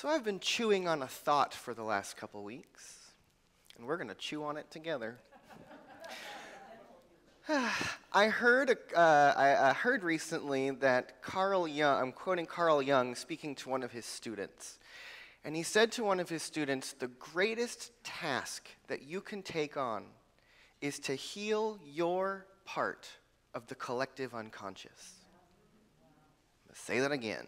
So I've been chewing on a thought for the last couple weeks, and we're going to chew on it together. I heard recently that Carl Jung, I'm quoting Carl Jung speaking to one of his students, and he said to one of his students, the greatest task that you can take on is to heal your part of the collective unconscious. Let's say that again.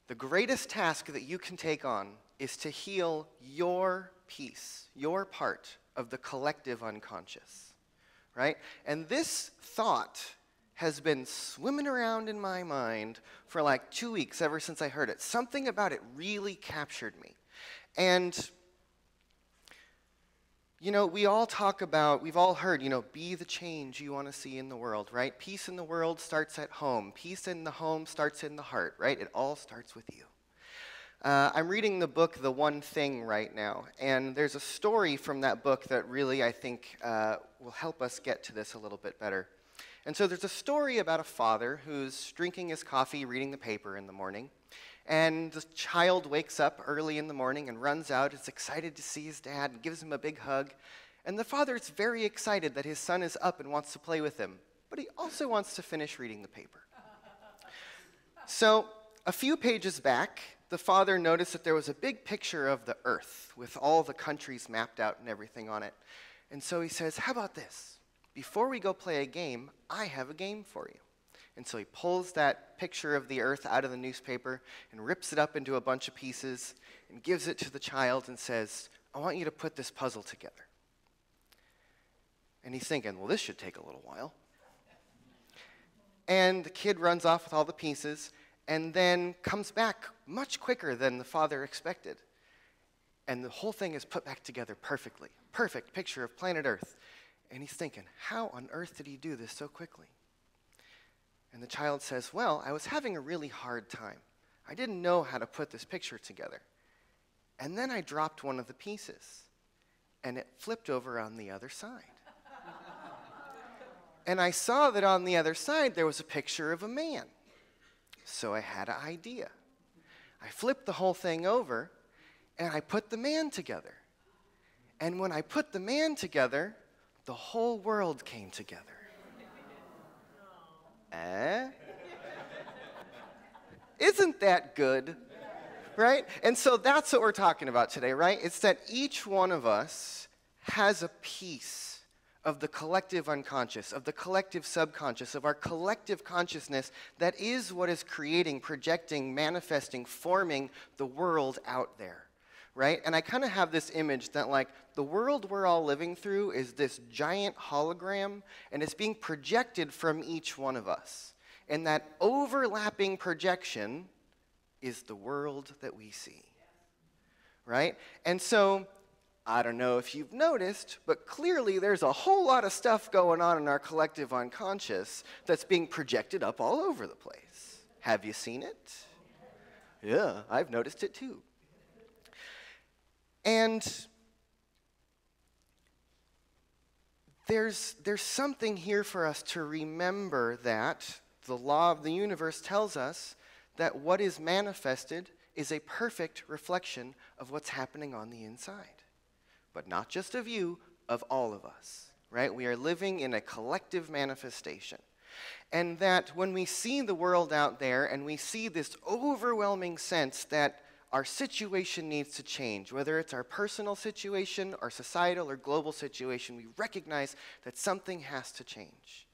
The greatest task that you can take on is to heal your piece, your part of the collective unconscious, right? And this thought has been swimming around in my mind for like 2 weeks ever since I heard it. Something about it really captured me. And you know, we all talk about, we've all heard, you know, be the change you want to see in the world, right? Peace in the world starts at home. Peace in the home starts in the heart, right? It all starts with you. I'm reading the book, The One Thing, right now, and there's a story from that book that really, I think, will help us get to this a little bit better. And so there's a story about a father who's drinking his coffee, reading the paper in the morning, and the child wakes up early in the morning and runs out, is excited to see his dad, and gives him a big hug. And the father is very excited that his son is up and wants to play with him, but he also wants to finish reading the paper. So a few pages back, the father noticed that there was a big picture of the earth with all the countries mapped out and everything on it. And so he says, how about this? Before we go play a game, I have a game for you. And so he pulls that picture of the earth out of the newspaper and rips it up into a bunch of pieces and gives it to the child and says, I want you to put this puzzle together. And he's thinking, well, this should take a little while. And the kid runs off with all the pieces and then comes back much quicker than the father expected. And the whole thing is put back together perfectly. Perfect picture of planet Earth. And he's thinking, how on earth did he do this so quickly? And the child says, well, I was having a really hard time. I didn't know how to put this picture together. And then I dropped one of the pieces, and it flipped over on the other side. And I saw that on the other side there was a picture of a man. So I had an idea. I flipped the whole thing over, and I put the man together. And when I put the man together, the whole world came together. Isn't that good? Right? And so that's what we're talking about today, right? It's that each one of us has a piece of the collective unconscious, of the collective subconscious, of our collective consciousness that is what is creating, projecting, manifesting, forming the world out there. Right? And I kind of have this image that like the world we're all living through is this giant hologram, and it's being projected from each one of us. And that overlapping projection is the world that we see. Right? And so, I don't know if you've noticed, but clearly there's a whole lot of stuff going on in our collective unconscious that's being projected up all over the place. Have you seen it? Yeah, I've noticed it too. And there's something here for us to remember that the law of the universe tells us that what is manifested is a perfect reflection of what's happening on the inside. But not just of you, of all of us, right? We are living in a collective manifestation. And that when we see the world out there and we see this overwhelming sense that our situation needs to change, whether it's our personal situation, our societal or global situation, we recognize that something has to change.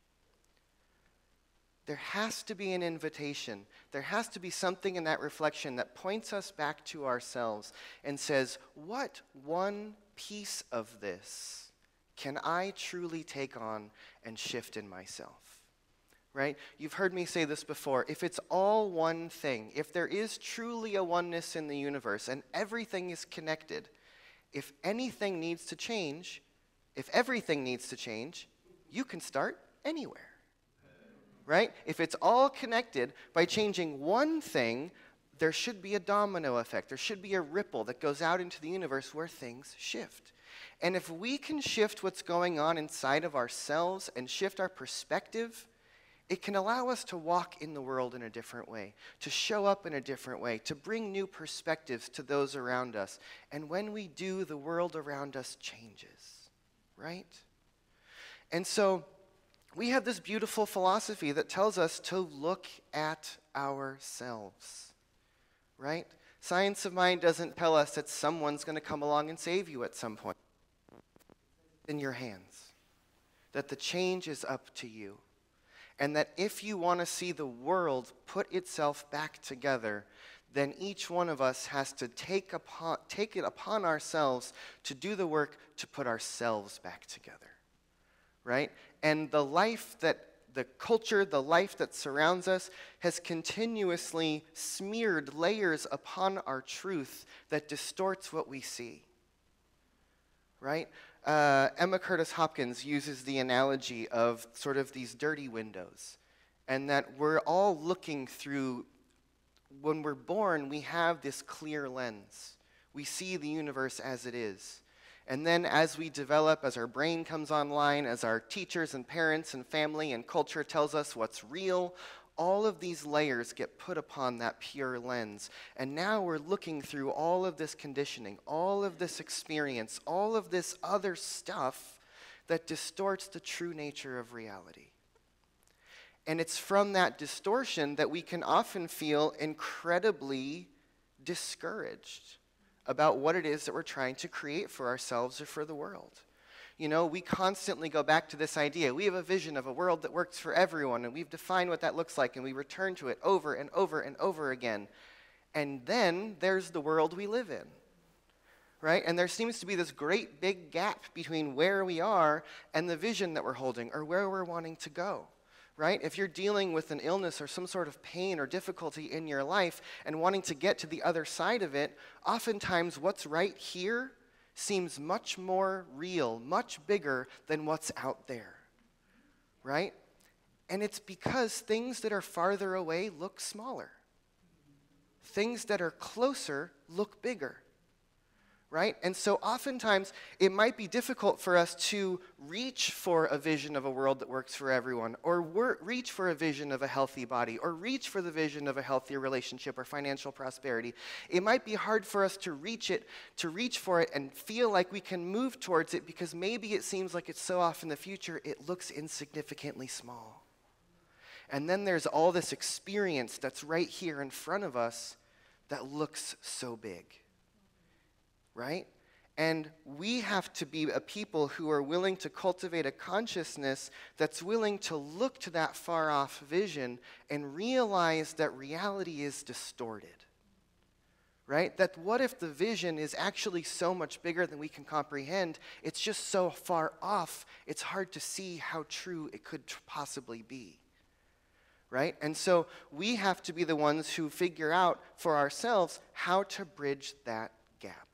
There has to be an invitation. There has to be something in that reflection that points us back to ourselves and says, what one piece of this can I truly take on and shift in myself? Right? You've heard me say this before. If it's all one thing, if there is truly a oneness in the universe and everything is connected, if anything needs to change, if everything needs to change, you can start anywhere. Right? If it's all connected, by changing one thing, there should be a domino effect. There should be a ripple that goes out into the universe where things shift. And if we can shift what's going on inside of ourselves and shift our perspective, It can allow us to walk in the world in a different way, to show up in a different way, to bring new perspectives to those around us. And when we do, the world around us changes, right? And so we have this beautiful philosophy that tells us to look at ourselves, right? Science of mind doesn't tell us that someone's going to come along and save you at some point. It's in your hands, that the change is up to you. And that if you want to see the world put itself back together, then each one of us has to take it upon ourselves to do the work to put ourselves back together, right? And the culture, the life that surrounds us has continuously smeared layers upon our truth that distorts what we see, right? Emma Curtis Hopkins uses the analogy of sort of these dirty windows, and that we're all looking through, when we're born, we have this clear lens. We see the universe as it is. And then as we develop, as our brain comes online, as our teachers and parents and family and culture tells us what's real, all of these layers get put upon that pure lens. And now we're looking through all of this conditioning, all of this experience, all of this other stuff that distorts the true nature of reality. And it's from that distortion that we can often feel incredibly discouraged about what it is that we're trying to create for ourselves or for the world. You know, we constantly go back to this idea. We have a vision of a world that works for everyone, and we've defined what that looks like, and we return to it over and over and over again. And then there's the world we live in, right? And there seems to be this great big gap between where we are and the vision that we're holding or where we're wanting to go, right? If you're dealing with an illness or some sort of pain or difficulty in your life and wanting to get to the other side of it, oftentimes what's right here seems much more real, much bigger than what's out there, right? And it's because things that are farther away look smaller. Things that are closer look bigger, right? And so oftentimes it might be difficult for us to reach for a vision of a world that works for everyone, or reach for a vision of a healthy body, or reach for the vision of a healthier relationship or financial prosperity. It might be hard for us to reach for it and feel like we can move towards it because maybe it seems like it's so off in the future it looks insignificantly small. And then there's all this experience that's right here in front of us that looks so big, right? And we have to be a people who are willing to cultivate a consciousness that's willing to look to that far-off vision and realize that reality is distorted, right? That what if the vision is actually so much bigger than we can comprehend? It's just so far off, it's hard to see how true it could possibly be, right? And so we have to be the ones who figure out for ourselves how to bridge that gap.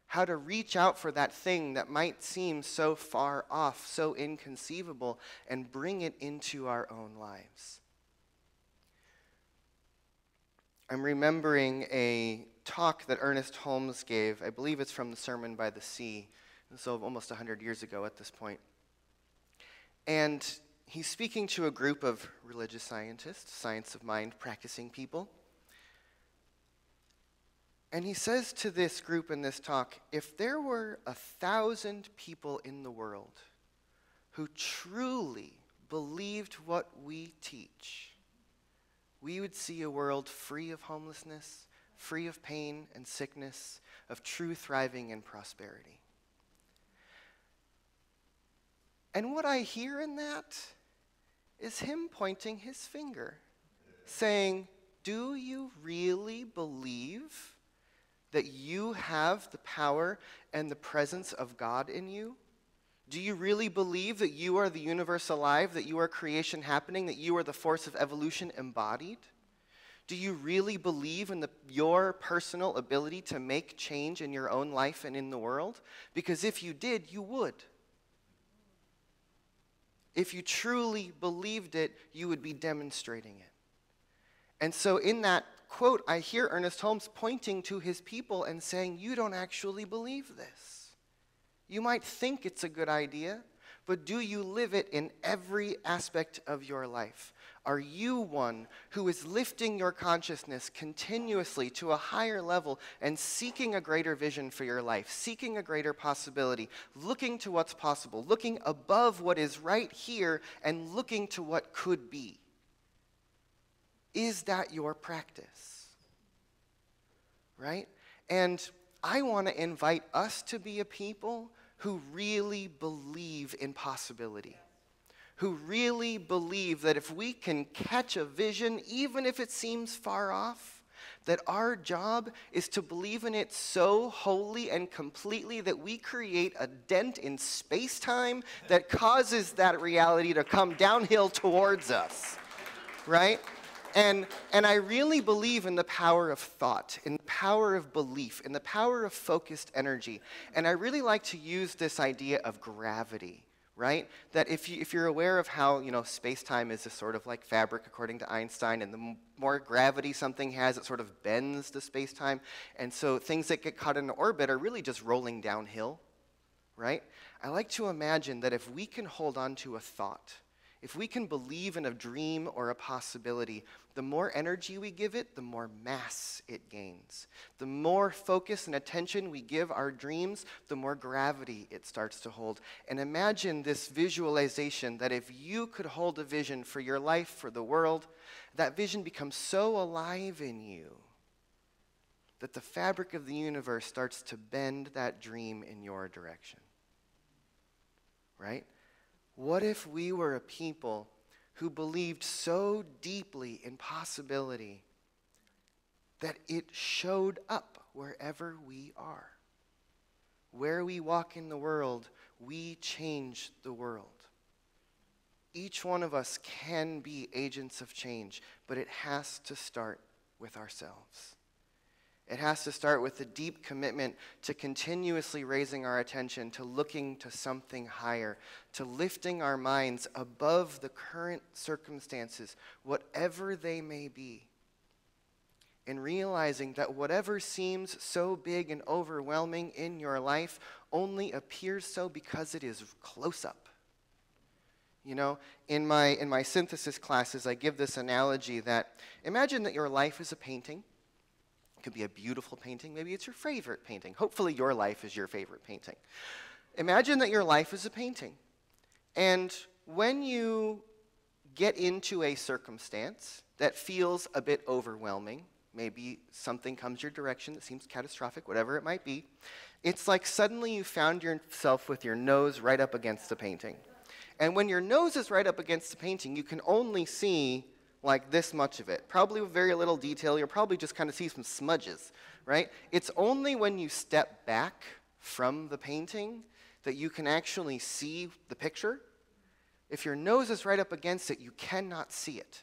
How to reach out for that thing that might seem so far off, so inconceivable, and bring it into our own lives. I'm remembering a talk that Ernest Holmes gave. I believe it's from the Sermon by the Sea, so almost 100 years ago at this point. And he's speaking to a group of religious scientists, science of mind practicing people. And he says to this group in this talk, if there were 1,000 people in the world who truly believed what we teach, we would see a world free of homelessness, free of pain and sickness, of true thriving and prosperity. And what I hear in that is him pointing his finger, saying, do you really believe that you have the power and the presence of God in you? Do you really believe that you are the universe alive, that you are creation happening, that you are the force of evolution embodied? Do you really believe in your personal ability to make change in your own life and in the world? Because if you did, you would. If you truly believed it, you would be demonstrating it. And so in that quote, I hear Ernest Holmes pointing to his people and saying, you don't actually believe this. You might think it's a good idea, but do you live it in every aspect of your life? Are you one who is lifting your consciousness continuously to a higher level and seeking a greater vision for your life, seeking a greater possibility, looking to what's possible, looking above what is right here and looking to what could be? Is that your practice? Right? And I want to invite us to be a people who really believe in possibility, who really believe that if we can catch a vision, even if it seems far off, that our job is to believe in it so wholly and completely that we create a dent in space-time that causes that reality to come downhill towards us, right? And I really believe in the power of thought, in the power of belief, in the power of focused energy. And I really like to use this idea of gravity, right? That if you're aware of how, space-time is a sort of like fabric according to Einstein, and the more gravity something has, it sort of bends the space-time. And so things that get caught in orbit are really just rolling downhill, right? I like to imagine that if we can hold on to a thought, if we can believe in a dream or a possibility, the more energy we give it, the more mass it gains. The more focus and attention we give our dreams, the more gravity it starts to hold. And imagine this visualization that if you could hold a vision for your life, for the world, that vision becomes so alive in you that the fabric of the universe starts to bend that dream in your direction. Right? What if we were a people who believed so deeply in possibility that it showed up wherever we are? Where we walk in the world, we change the world. Each one of us can be agents of change, but it has to start with ourselves. It has to start with a deep commitment to continuously raising our attention, to looking to something higher, to lifting our minds above the current circumstances, whatever they may be, and realizing that whatever seems so big and overwhelming in your life only appears so because it is close up. In my synthesis classes, I give this analogy that imagine that your life is a painting. It could be a beautiful painting. Maybe it's your favorite painting. Hopefully your life is your favorite painting. Imagine that your life is a painting. And when you get into a circumstance that feels a bit overwhelming, maybe something comes your direction that seems catastrophic, whatever it might be, it's like suddenly you found yourself with your nose right up against the painting. And when your nose is right up against the painting, you can only see like this much of it. Probably with very little detail. You'll probably just kind of see some smudges, right? It's only when you step back from the painting that you can actually see the picture. If your nose is right up against it, you cannot see it.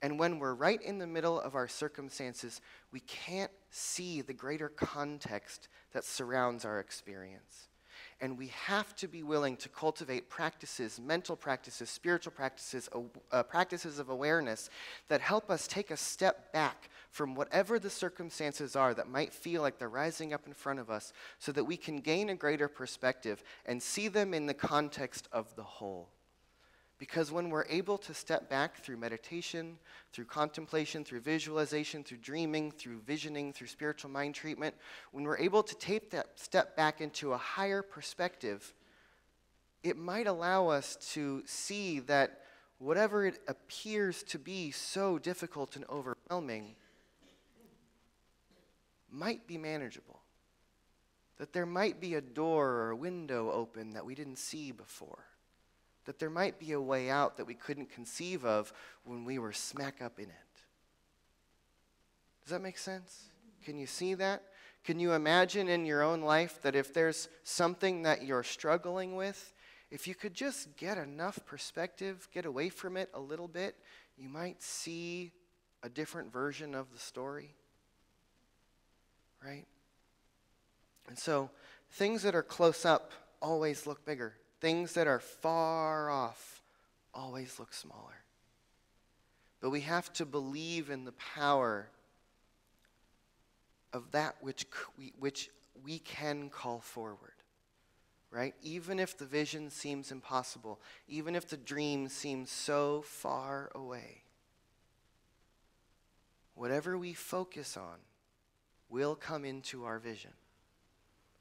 And when we're right in the middle of our circumstances, we can't see the greater context that surrounds our experience. And we have to be willing to cultivate practices, mental practices, spiritual practices, practices of awareness that help us take a step back from whatever the circumstances are that might feel like they're rising up in front of us so that we can gain a greater perspective and see them in the context of the whole. Because when we're able to step back through meditation, through contemplation, through visualization, through dreaming, through visioning, through spiritual mind treatment, when we're able to take that step back into a higher perspective, it might allow us to see that whatever it appears to be so difficult and overwhelming might be manageable. That there might be a door or a window open that we didn't see before. That there might be a way out that we couldn't conceive of when we were smack up in it. Does that make sense? Can you see that? Can you imagine in your own life that if there's something that you're struggling with, if you could just get enough perspective, get away from it a little bit, you might see a different version of the story? Right? And so, things that are close up always look bigger. Things that are far off always look smaller. But we have to believe in the power of that which we can call forward. right? Even if the vision seems impossible, even if the dream seems so far away, whatever we focus on will come into our vision.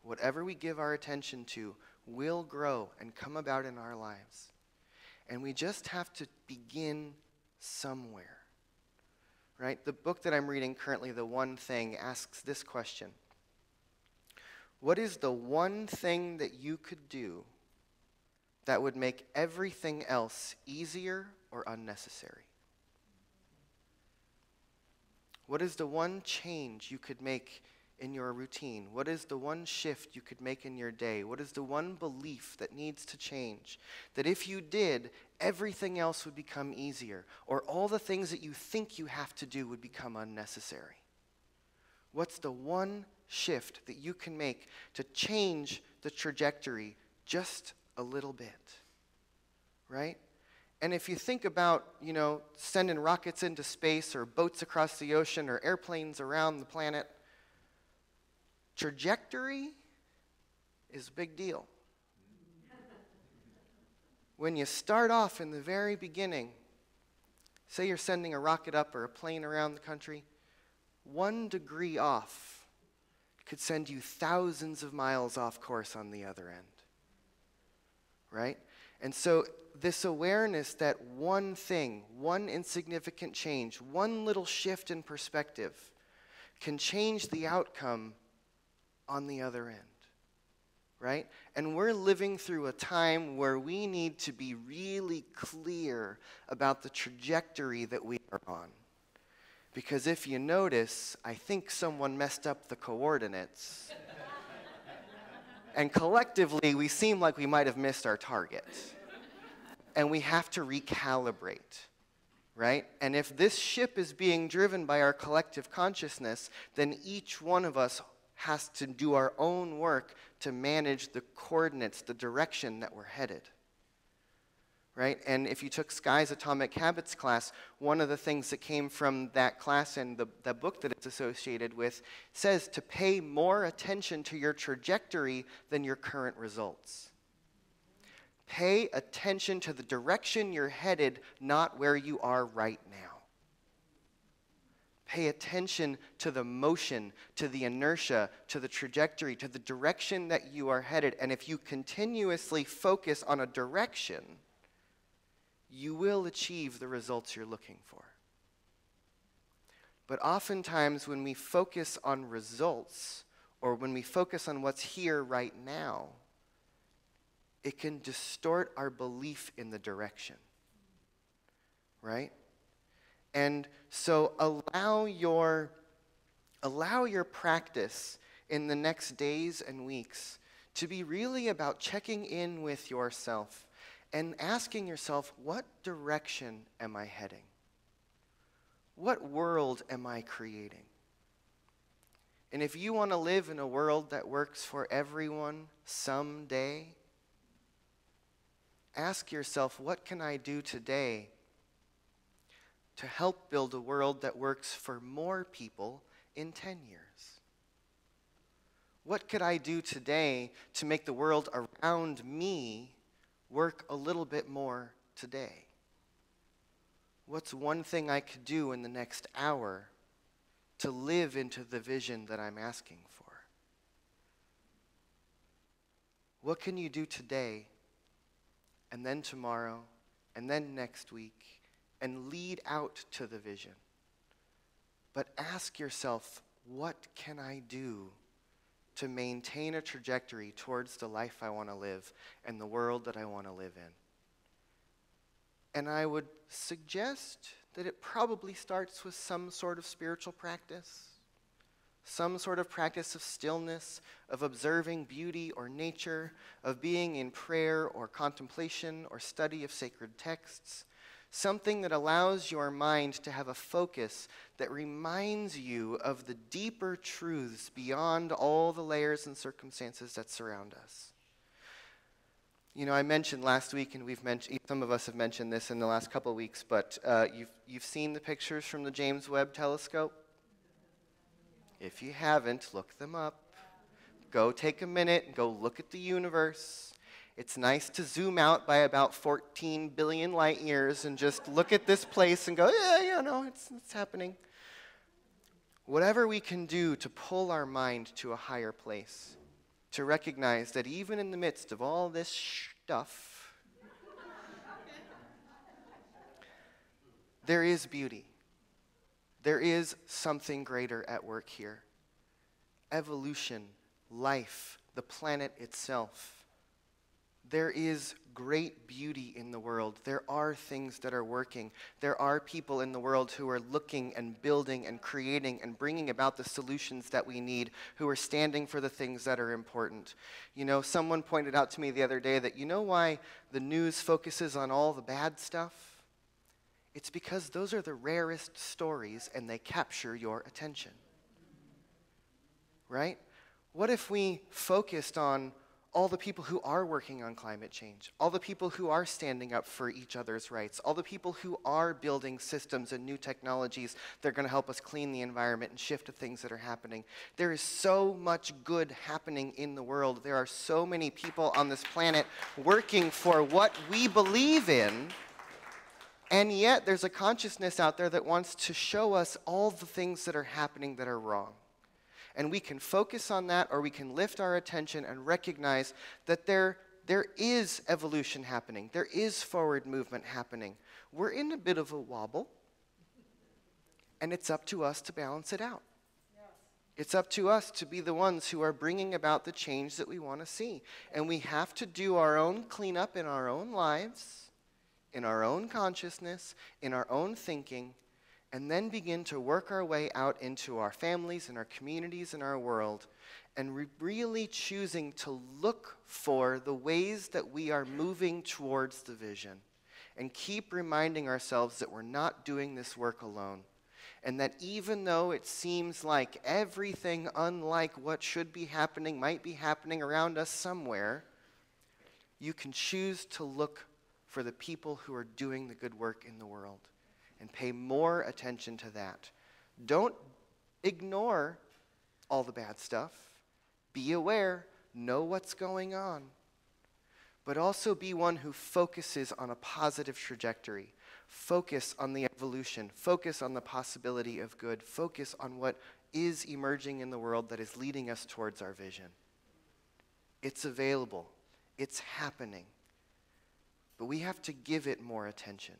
Whatever we give our attention to will grow and come about in our lives. And we just have to begin somewhere, right? The book that I'm reading currently, The One Thing, asks this question. What is the one thing that you could do that would make everything else easier or unnecessary? What is the one change you could make in your routine? What is the one shift you could make in your day? What is the one belief that needs to change that if you did, everything else would become easier, or all the things that you think you have to do would become unnecessary? What's the one shift that you can make to change the trajectory just a little bit, right? And if you think about, sending rockets into space or boats across the ocean or airplanes around the planet, trajectory is a big deal. When you start off in the very beginning, say you're sending a rocket up or a plane around the country, 1 degree off could send you thousands of miles off course on the other end, right? And so this awareness that one thing, one insignificant change, one little shift in perspective can change the outcome on the other end, right? And we're living through a time where we need to be really clear about the trajectory that we are on. Because if you notice, I think someone messed up the coordinates. And collectively, we seem like we might have missed our target. And we have to recalibrate, right? And if this ship is being driven by our collective consciousness, then each one of us has to do our own work to manage the coordinates, the direction that we're headed, right? And if you took Sky's Atomic Habits class, one of the things that came from that class and the book that it's associated with says to pay more attention to your trajectory than your current results. Pay attention to the direction you're headed, not where you are right now. Pay attention to the motion, to the inertia, to the trajectory, to the direction that you are headed. And if you continuously focus on a direction, you will achieve the results you're looking for. But oftentimes when we focus on results, or when we focus on what's here right now, it can distort our belief in the direction, right? And so allow your practice in the next days and weeks to be really about checking in with yourself and asking yourself, what direction am I heading? What world am I creating? And if you want to live in a world that works for everyone someday, ask yourself, what can I do today to help build a world that works for more people in 10 years? What could I do today to make the world around me work a little bit more today? What's one thing I could do in the next hour to live into the vision that I'm asking for? What can you do today, and then tomorrow, and then next week, and lead out to the vision? But ask yourself, what can I do to maintain a trajectory towards the life I want to live and the world that I want to live in? And I would suggest that it probably starts with some sort of spiritual practice, some sort of practice of stillness, of observing beauty or nature, of being in prayer or contemplation or study of sacred texts, something that allows your mind to have a focus that reminds you of the deeper truths beyond all the layers and circumstances that surround us. I mentioned last week, and some of us have mentioned this in the last couple of weeks, but you've seen the pictures from the James Webb Telescope? If you haven't, look them up. Go take a minute and go look at the universe. It's nice to zoom out by about 14 billion light years and just look at this place and go, yeah, no, it's happening. Whatever we can do to pull our mind to a higher place, to recognize that even in the midst of all this stuff, there is beauty. There is something greater at work here. Evolution, life, the planet itself. There is great beauty in the world. There are things that are working. There are people in the world who are looking and building and creating and bringing about the solutions that we need, who are standing for the things that are important. You know, someone pointed out to me the other day that you know why the news focuses on all the bad stuff? It's because those are the rarest stories and they capture your attention. Right? What if we focused on all the people who are working on climate change, all the people who are standing up for each other's rights, all the people who are building systems and new technologies that are going to help us clean the environment and shift to things that are happening? There is so much good happening in the world. There are so many people on this planet working for what we believe in, and yet there's a consciousness out there that wants to show us all the things that are happening that are wrong. And we can focus on that, or we can lift our attention and recognize that there is evolution happening. There is forward movement happening. We're in a bit of a wobble, and it's up to us to balance it out. Yes. It's up to us to be the ones who are bringing about the change that we want to see. And we have to do our own cleanup in our own lives, in our own consciousness, in our own thinking, and then begin to work our way out into our families and our communities and our world, and really choosing to look for the ways that we are moving towards the vision, and keep reminding ourselves that we're not doing this work alone, and that even though it seems like everything unlike what should be happening might be happening around us somewhere, you can choose to look for the people who are doing the good work in the world. And pay more attention to that. Don't ignore all the bad stuff. Be aware, know what's going on. But also be one who focuses on a positive trajectory. Focus on the evolution. Focus on the possibility of good. Focus on what is emerging in the world that is leading us towards our vision. It's available. It's happening. But we have to give it more attention.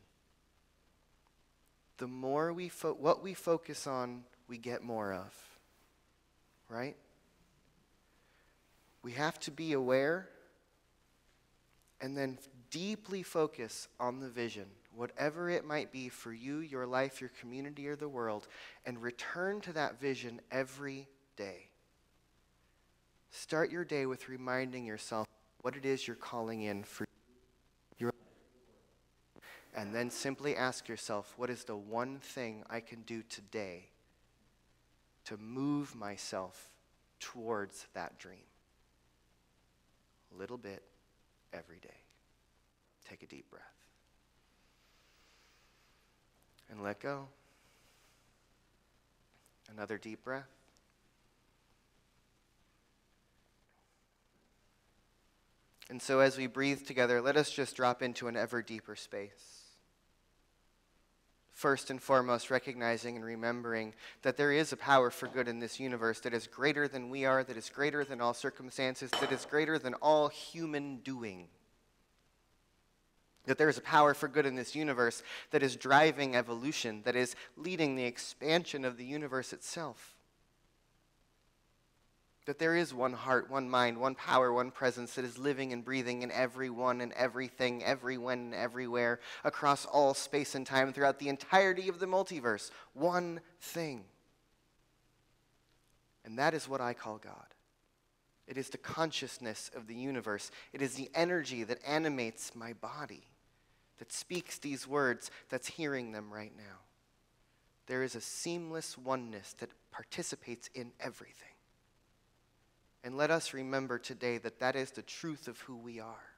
The more what we focus on, we get more of, right? We have to be aware and then deeply focus on the vision, whatever it might be for you, your life, your community, or the world, and return to that vision every day. Start your day with reminding yourself what it is you're calling in for your life. And then simply ask yourself, what is the one thing I can do today to move myself towards that dream? A little bit every day. Take a deep breath. And let go. Another deep breath. And so as we breathe together, let us just drop into an ever deeper space. First and foremost, recognizing and remembering that there is a power for good in this universe that is greater than we are, that is greater than all circumstances, that is greater than all human doing. That there is a power for good in this universe that is driving evolution, that is leading the expansion of the universe itself. That there is one heart, one mind, one power, one presence that is living and breathing in everyone and everything, everyone and everywhere, across all space and time, throughout the entirety of the multiverse. One thing. And that is what I call God. It is the consciousness of the universe. It is the energy that animates my body, that speaks these words, that's hearing them right now. There is a seamless oneness that participates in everything. And let us remember today that that is the truth of who we are.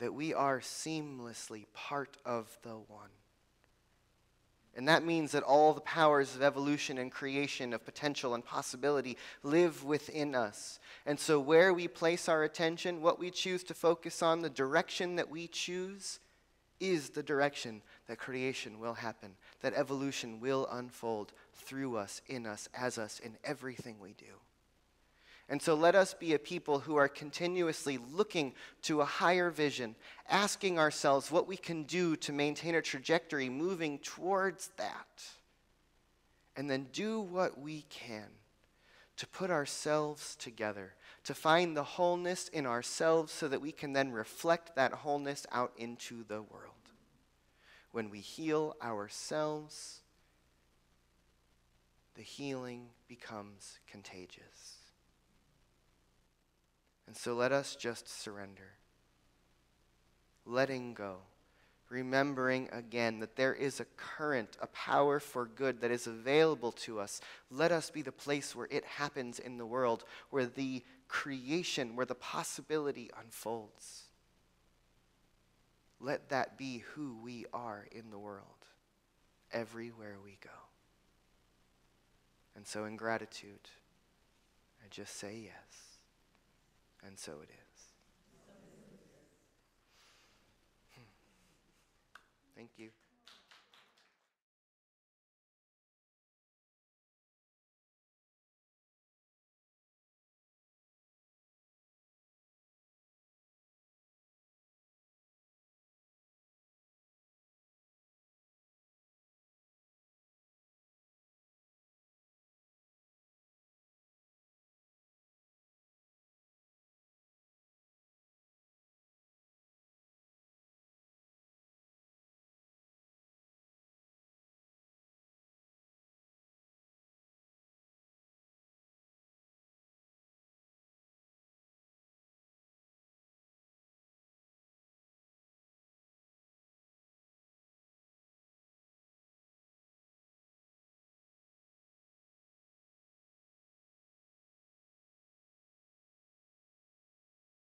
That we are seamlessly part of the one. And that means that all the powers of evolution and creation, of potential and possibility, live within us. And so where we place our attention, what we choose to focus on, the direction that we choose, is the direction that creation will happen, that evolution will unfold through us, in us, in everything we do. And so let us be a people who are continuously looking to a higher vision, asking ourselves what we can do to maintain a trajectory moving towards that. And then do what we can to put ourselves together, to find the wholeness in ourselves so that we can then reflect that wholeness out into the world. When we heal ourselves, the healing becomes contagious. And so let us just surrender, letting go, remembering again that there is a current, a power for good that is available to us. Let us be the place where it happens in the world, where the creation, where the possibility unfolds. Let that be who we are in the world, everywhere we go. And so in gratitude, I just say yes. And so it is. Thank you.